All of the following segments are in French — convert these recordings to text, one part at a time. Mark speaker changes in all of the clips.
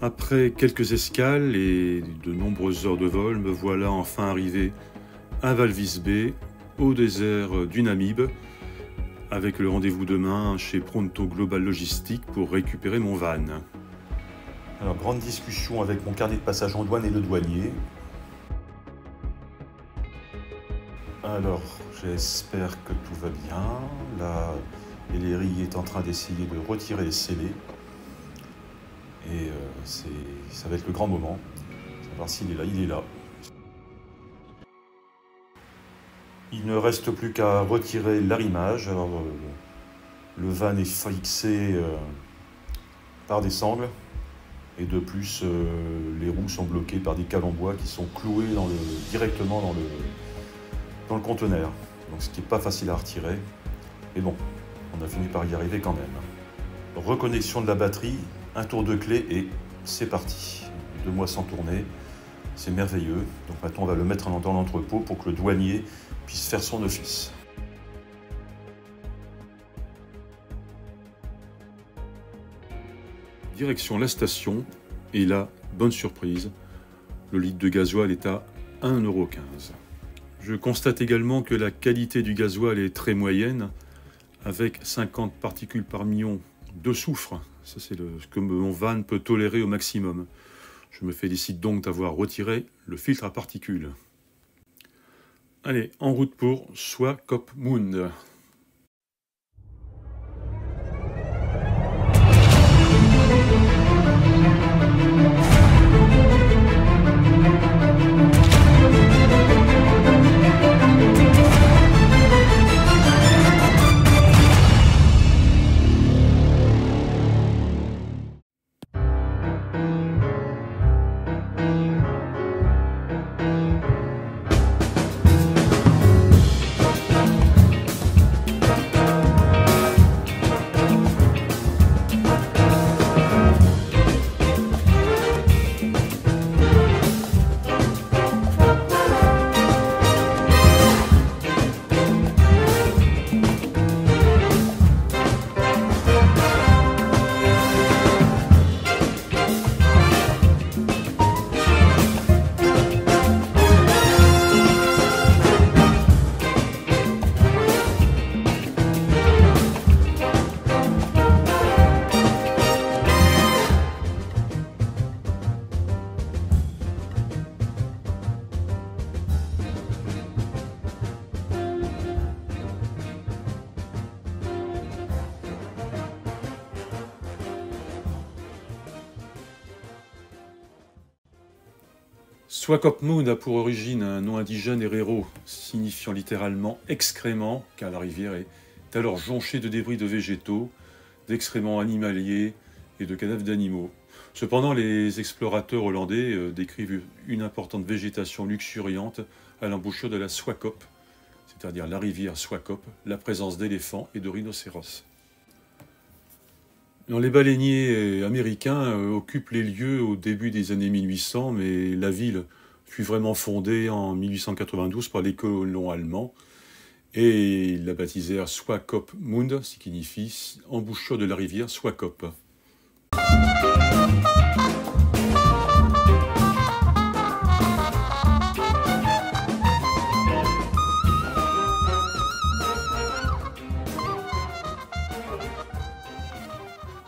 Speaker 1: Après quelques escales et de nombreuses heures de vol, me voilà enfin arrivé à Walvis Bay, au désert du Namib, avec le rendez-vous demain chez Pronto Global Logistique pour récupérer mon van. Alors, grande discussion avec mon carnet de passage en douane et le douanier. Alors, j'espère que tout va bien. Là, Eléry est en train d'essayer de retirer les scellés. Et ça va être le grand moment. Savoir s'il est là. Il est là. Il ne reste plus qu'à retirer l'arrimage. Alors, le van est fixé par des sangles. Et de plus, les roues sont bloquées par des cales en bois qui sont clouées directement dans le conteneur. Donc, ce qui n'est pas facile à retirer. Mais bon, on a fini par y arriver quand même. Reconnexion de la batterie, un tour de clé et c'est parti. 2 mois sans tourner, c'est merveilleux. Donc maintenant, on va le mettre dans l'entrepôt pour que le douanier puisse faire son office. Direction la station, et là, bonne surprise, le litre de gasoil est à 1,15 €. Je constate également que la qualité du gasoil est très moyenne, avec 50 particules par million de soufre. Ça, c'est ce que mon van peut tolérer au maximum. Je me félicite donc d'avoir retiré le filtre à particules. Allez, en route pour Swakopmund. Swakopmund a pour origine un nom indigène Herero, signifiant littéralement excrément, car la rivière est alors jonchée de débris de végétaux, d'excréments animaliers et de cadavres d'animaux. Cependant, les explorateurs hollandais décrivent une importante végétation luxuriante à l'embouchure de la Swakop, c'est-à-dire la rivière Swakop, la présence d'éléphants et de rhinocéros. Les baleiniers américains occupent les lieux au début des années 1800, mais la ville fut vraiment fondée en 1892 par les colons allemands et ils la baptisèrent Swakopmund, ce qui signifie embouchure de la rivière Swakop.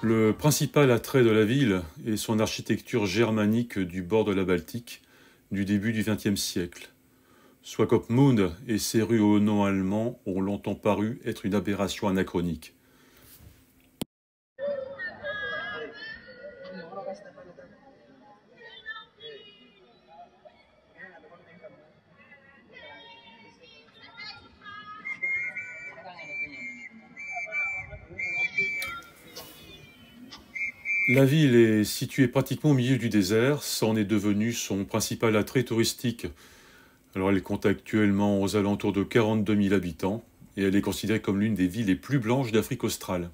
Speaker 1: Le principal attrait de la ville est son architecture germanique du bord de la Baltique du début du XXe siècle. Swakopmund et ses rues au nom allemand ont longtemps paru être une aberration anachronique. La ville est située pratiquement au milieu du désert, ça en est devenu son principal attrait touristique. Alors elle compte actuellement aux alentours de 42 000 habitants et elle est considérée comme l'une des villes les plus blanches d'Afrique australe.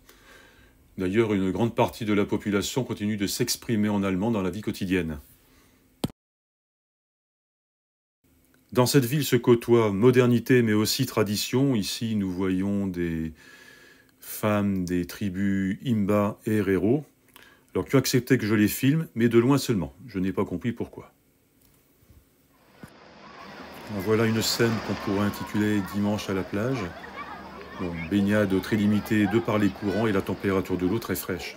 Speaker 1: D'ailleurs, une grande partie de la population continue de s'exprimer en allemand dans la vie quotidienne. Dans cette ville se côtoient modernité mais aussi tradition. Ici, nous voyons des femmes des tribus Imba et Herero. Alors tu as accepté que je les filme, mais de loin seulement. Je n'ai pas compris pourquoi. Voilà une scène qu'on pourrait intituler « Dimanche à la plage ». Bon, baignade très limitée de par les courants et la température de l'eau très fraîche.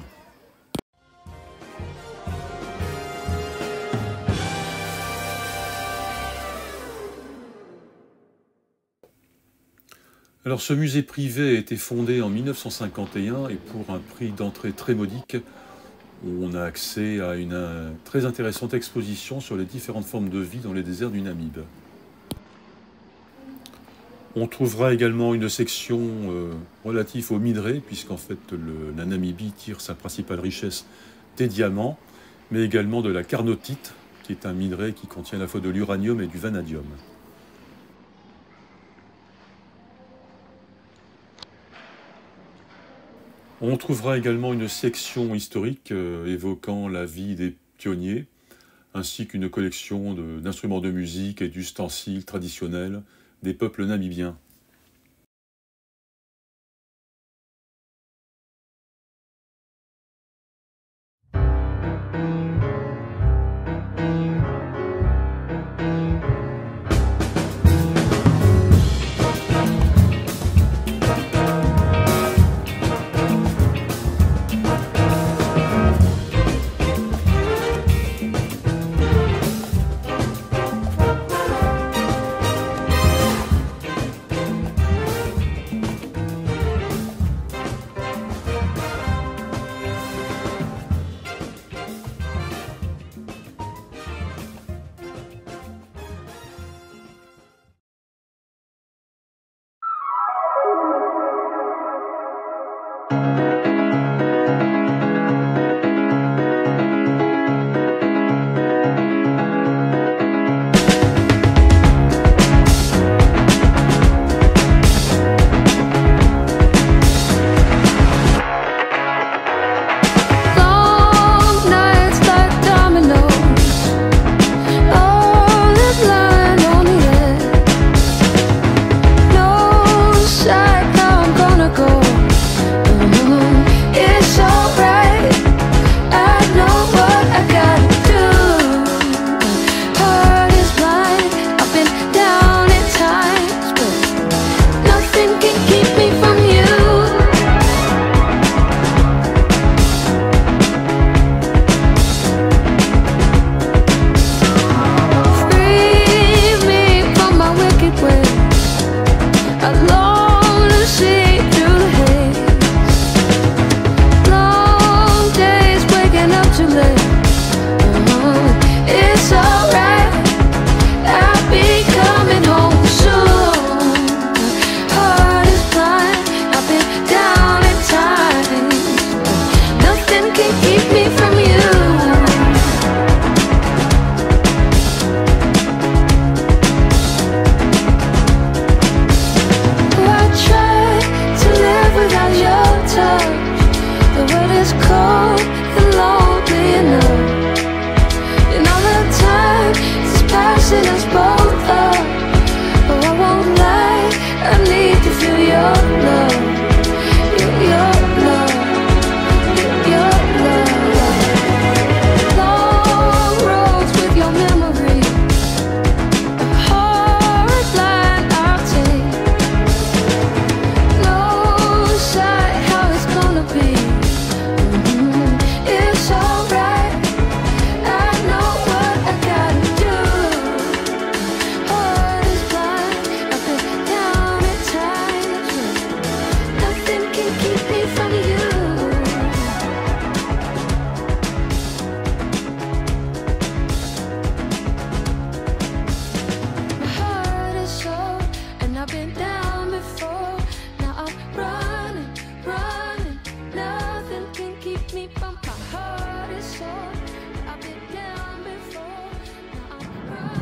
Speaker 1: Alors ce musée privé a été fondé en 1951 et pour un prix d'entrée très modique, on a accès à une très intéressante exposition sur les différentes formes de vie dans les déserts du Namib. On trouvera également une section relative aux minerais, puisqu'en fait la Namibie tire sa principale richesse des diamants, mais également de la carnotite, qui est un minerai qui contient à la fois de l'uranium et du vanadium. On trouvera également une section historique évoquant la vie des pionniers, ainsi qu'une collection d'instruments de musique et d'ustensiles traditionnels des peuples namibiens.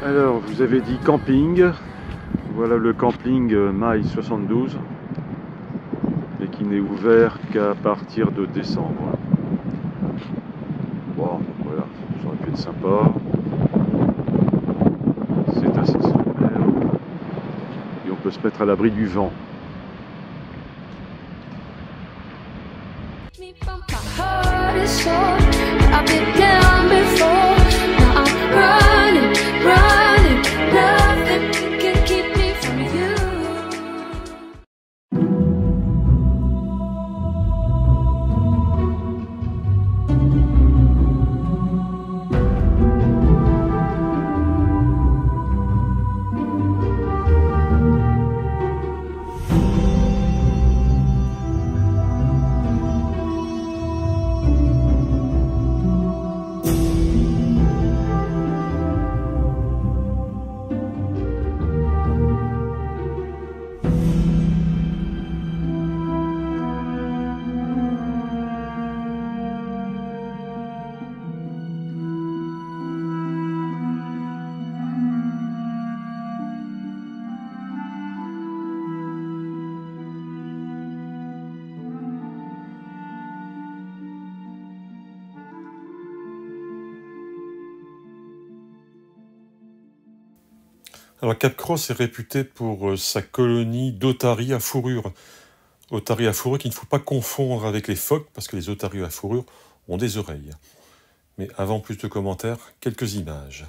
Speaker 1: Alors, je vous avais dit camping. Voilà le camping Maille 72 et qui n'est ouvert qu'à partir de décembre. Bon, voilà, ça aurait pu être sympa. C'est assez sommaire et on peut se mettre à l'abri du vent.
Speaker 2: My heart is sore. I've been down before. Now I'm running, running. Nothing can keep me from you.
Speaker 1: Alors Cap Cross est réputé pour sa colonie d'otaries à fourrure. Otaries à fourrure qu'il ne faut pas confondre avec les phoques, parce que les otaries à fourrure ont des oreilles. Mais avant plus de commentaires, quelques images.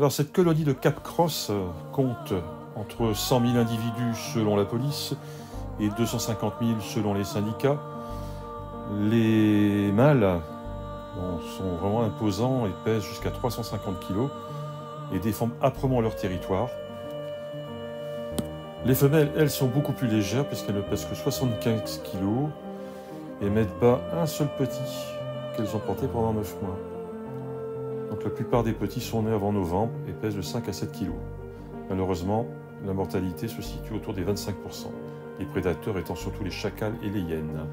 Speaker 1: Alors cette colonie de Cap Cross compte entre 100 000 individus selon la police et 250 000 selon les syndicats. Les mâles sont vraiment imposants et pèsent jusqu'à 350 kg et défendent âprement leur territoire. Les femelles, elles, sont beaucoup plus légères puisqu'elles ne pèsent que 75 kg et mettent pas un seul petit qu'elles ont porté pendant 9 mois. Donc la plupart des petits sont nés avant novembre et pèsent de 5 à 7 kg. Malheureusement, la mortalité se situe autour des 25%, les prédateurs étant surtout les chacals et les hyènes.